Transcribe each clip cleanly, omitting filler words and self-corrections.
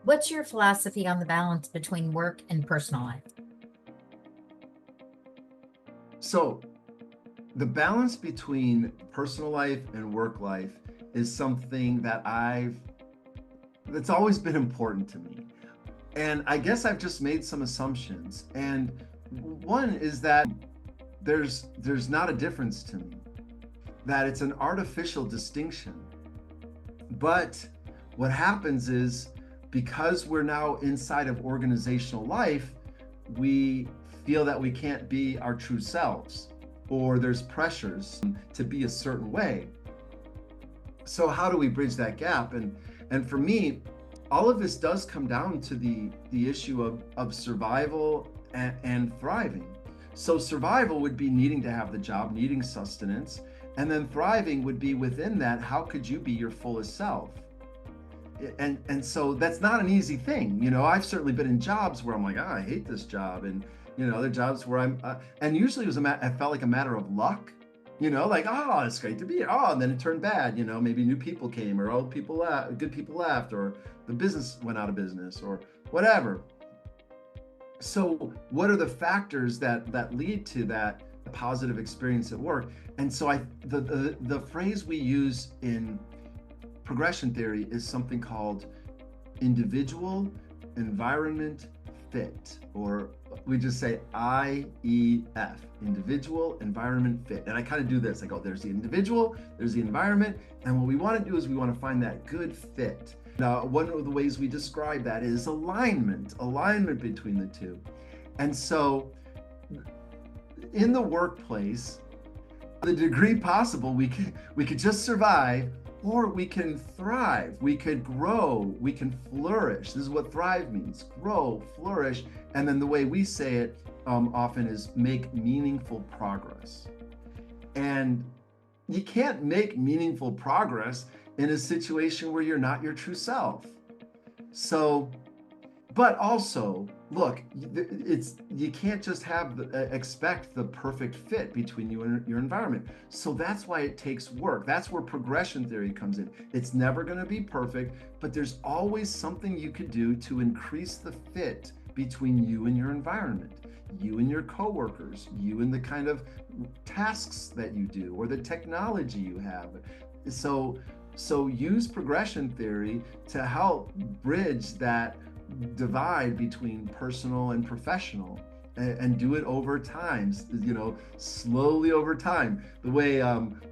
What's your philosophy on the balance between work and personal life? So, the balance between personal life and work life is something that's always been important to me. And I guess I've just made some assumptions. And one is that there's not a difference to me, that it's an artificial distinction. But what happens is because we're now inside of organizational life, we feel that we can't be our true selves, or there's pressures to be a certain way. So how do we bridge that gap? And for me, all of this does come down to the issue of survival and thriving. So survival would be needing to have the job, needing sustenance, and then thriving would be within that. How could you be your fullest self? And so that's not an easy thing. I've certainly been in jobs where I'm like, I hate this job, and other jobs where and usually I felt like a matter of luck. Like, oh, it's great to be here. Oh, and then it turned bad. Maybe new people came, or old people left, good people left, or the business went out of business, or whatever. So, what are the factors that lead to that positive experience at work? And so, the phrase we use in progression theory is something called individual environment fit, or we just say IEF, individual environment fit. And I kind of do this. I go, there's the individual, there's the environment, and what we want to do is we want to find that good fit. Now, one of the ways we describe that is alignment between the two. And so in the workplace, the degree possible, we could just survive, or we can thrive, we could grow, we can flourish. This is what thrive means: grow, flourish. And then the way we say it often is make meaningful progress. And you can't make meaningful progress in a situation where you're not your true self. So, but also, look, you can't just expect the perfect fit between you and your environment. So that's why it takes work. That's where progression theory comes in. It's never going to be perfect, but there's always something you could do to increase the fit between you and your environment, you and your coworkers, you and the kind of tasks that you do, or the technology you have. So use progression theory to help bridge that divide between personal and professional, and do it over time, slowly over time. The way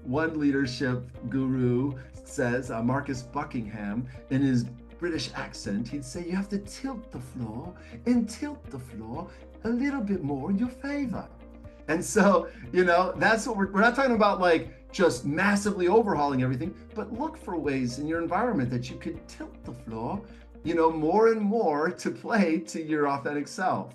one leadership guru says, Marcus Buckingham, in his British accent, he'd say, you have to tilt the floor a little bit more in your favor. And so, that's what we're not talking about, like just massively overhauling everything, but look for ways in your environment that you could tilt the floor, more and more to play to your authentic self.